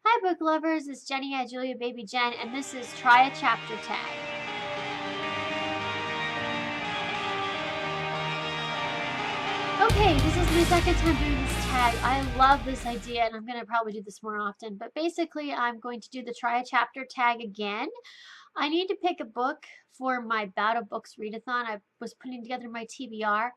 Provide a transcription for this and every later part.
Hi, book lovers. It's Jenny at Julia Baby Jen, and this is Try a Chapter Tag. Okay, this is my second time doing this tag. I love this idea, and I'm going to probably do this more often. But basically, I'm going to do the Try a Chapter tag again. I need to pick a book for my Bout of Books Readathon. I was putting together my TBR,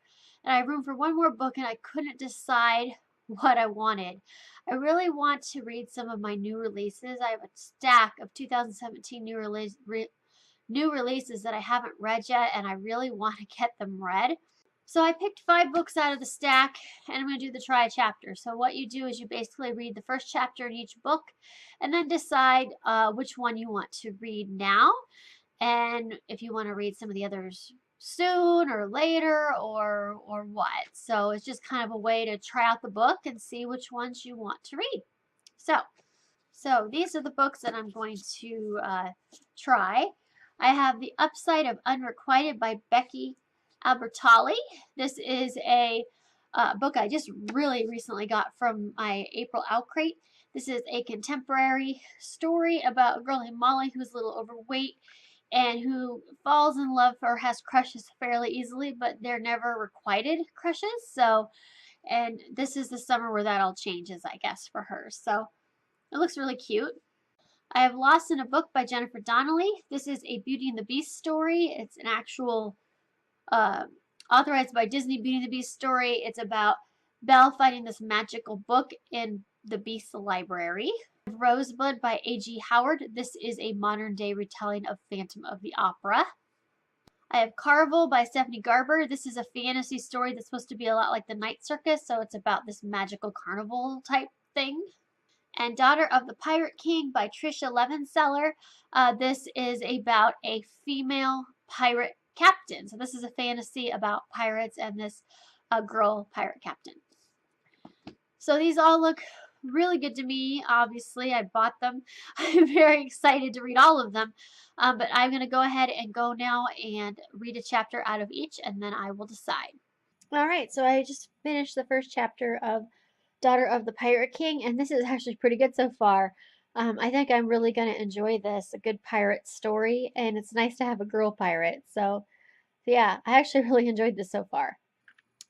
and I have room for one more book, and I couldn't decide what I wanted. I really want to read some of my new releases. I have a stack of 2017 new releases that I haven't read yet, and I really want to get them read. So I picked 5 books out of the stack, and I'm going to do the try a chapter. So what you do is you basically read the first chapter in each book, and then decide which one you want to read now, and if you want to read some of the others soon or later or what. So it's just kind of a way to try out the book and see which ones you want to read. So these are the books that I'm going to try. I have The Upside of Unrequited by Becky Albertalli. This is a book I just really recently got from my April Outcrate. This is a contemporary story about a girl named Molly who's a little overweight and who falls in love or has crushes fairly easily, but they're never requited crushes. So, and this is the summer where that all changes, I guess, for her. So it looks really cute. I have Lost in a Book by Jennifer Donnelly. This is a Beauty and the Beast story. It's an actual authorized by Disney Beauty and the Beast story. It's about Belle finding this magical book in the Beast Library. Rosebud by A.G. Howard. This is a modern day retelling of Phantom of the Opera. I have Carvel by Stephanie Garber. This is a fantasy story that's supposed to be a lot like the Night Circus, so it's about this magical carnival type thing. And Daughter of the Pirate King by Tricia Levenseller. This is about a female pirate captain. So this is a fantasy about pirates and this girl pirate captain. So these all look really good to me. Obviously, I bought them. I'm very excited to read all of them. But I'm going to go ahead and go now and read a chapter out of each, and then I will decide. All right, so I just finished the first chapter of Daughter of the Pirate King, and this is actually pretty good so far. I think I'm really going to enjoy this, a good pirate story, and it's nice to have a girl pirate. So yeah, I actually really enjoyed this so far.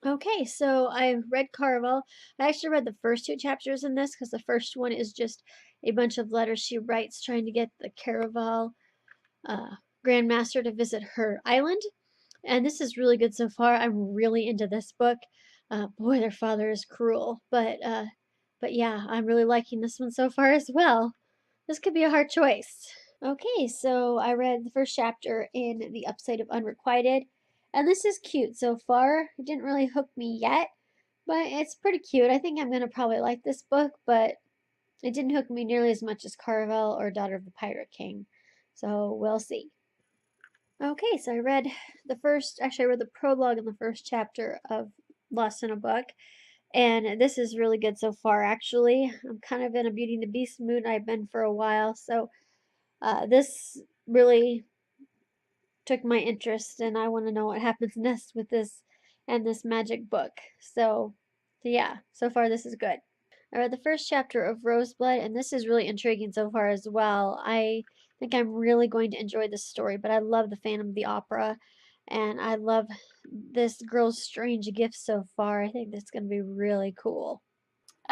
Okay, so I read Carvel. I actually read the first 2 chapters in this because the first one is just a bunch of letters she writes trying to get the Caraval Grandmaster to visit her island. And this is really good so far. I'm really into this book. Boy, their father is cruel, but yeah, I'm really liking this one so far as well. This could be a hard choice. Okay, so I read the first chapter in The Upside of Unrequited, and this is cute so far. It didn't really hook me yet, but it's pretty cute. I think I'm going to probably like this book, but it didn't hook me nearly as much as Carvel or Daughter of the Pirate King, so we'll see. Okay, so I read I read the prologue in the first chapter of Lost in a Book, and this is really good so far, actually. I'm kind of in a Beauty and the Beast mood. I've been for a while, so this really took my interest, and I want to know what happens next with this and this magic book. So yeah, so far this is good. I read the first chapter of Rosebud, and this is really intriguing so far as well. I think I'm really going to enjoy this story, but I love the Phantom of the Opera, and I love this girl's strange gifts so far. I think that's going to be really cool.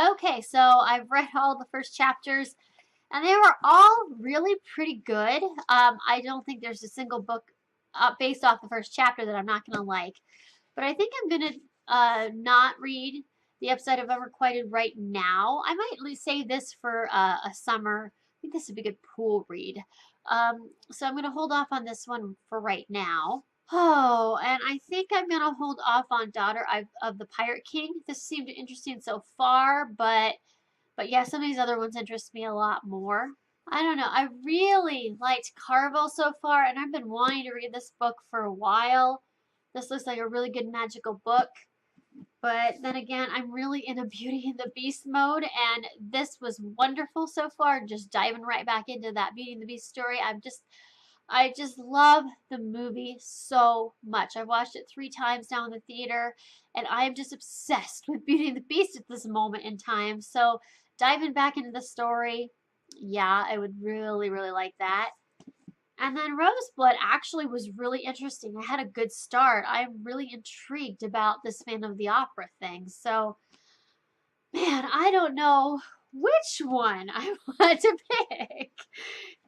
Okay, so I've read all the first chapters, and they were all really pretty good. I don't think there's a single book based off the first chapter that I'm not going to like. But I think I'm going to not read The Upside of Unrequited right now. I might at least save this for a summer. I think this would be a good pool read. So I'm going to hold off on this one for right now. Oh, and I think I'm going to hold off on Daughter of the Pirate King. This seemed interesting so far, but yeah, some of these other ones interest me a lot more. I don't know. I really liked Carvel so far, and I've been wanting to read this book for a while. This looks like a really good magical book. But then again, I'm really in a Beauty and the Beast mode, and this was wonderful so far. Just diving right back into that Beauty and the Beast story. I just love the movie so much. I've watched it 3 times now in the theater, and I'm just obsessed with Beauty and the Beast at this moment in time. So diving back into the story, Yeah, I would really, really like that. And then Roseblood actually was really interesting. I had a good start. I'm really intrigued about this Phantom of the Opera thing. So, man, I don't know which one I want to pick.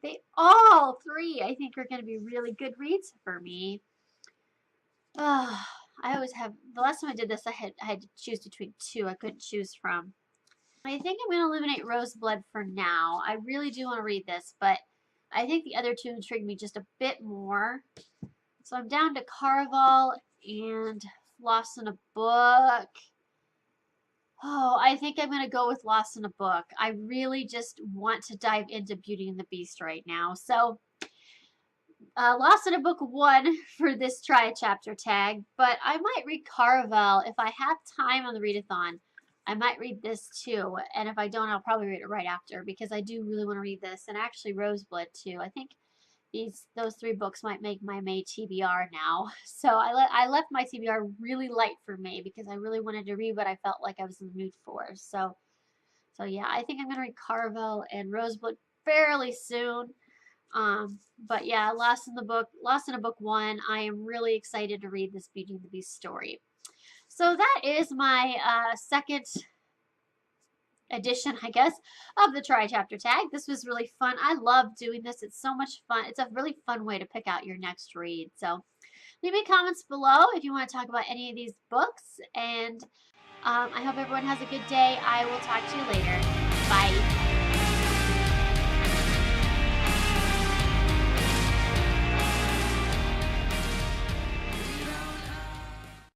They all three, I think, are going to be really good reads for me. Oh, I always have. The last time I did this, I had to choose between two. I couldn't choose from. I think I'm going to eliminate Roseblood for now. I really do want to read this, but I think the other two intrigue me just a bit more. So I'm down to Caraval and Lost in a Book. Oh, I think I'm going to go with Lost in a Book. I really just want to dive into Beauty and the Beast right now. So Lost in a Book 1 for this try chapter tag, but I might read Caraval if I have time on the readathon. I might read this too, and if I don't, I'll probably read it right after because I do really want to read this, and actually Roseblood too. I think those three books might make my May TBR now. So I left my TBR really light for May because I really wanted to read what I felt like I was in the mood for. So yeah, I think I'm gonna read Caraval and Roseblood fairly soon. But yeah, Lost in a Book 1. I am really excited to read this Beauty and the Beast story. So that is my second edition, I guess, of the Try Chapter Tag. This was really fun. I love doing this. It's so much fun. It's a really fun way to pick out your next read. So leave me comments below if you want to talk about any of these books. And I hope everyone has a good day. I will talk to you later. Bye.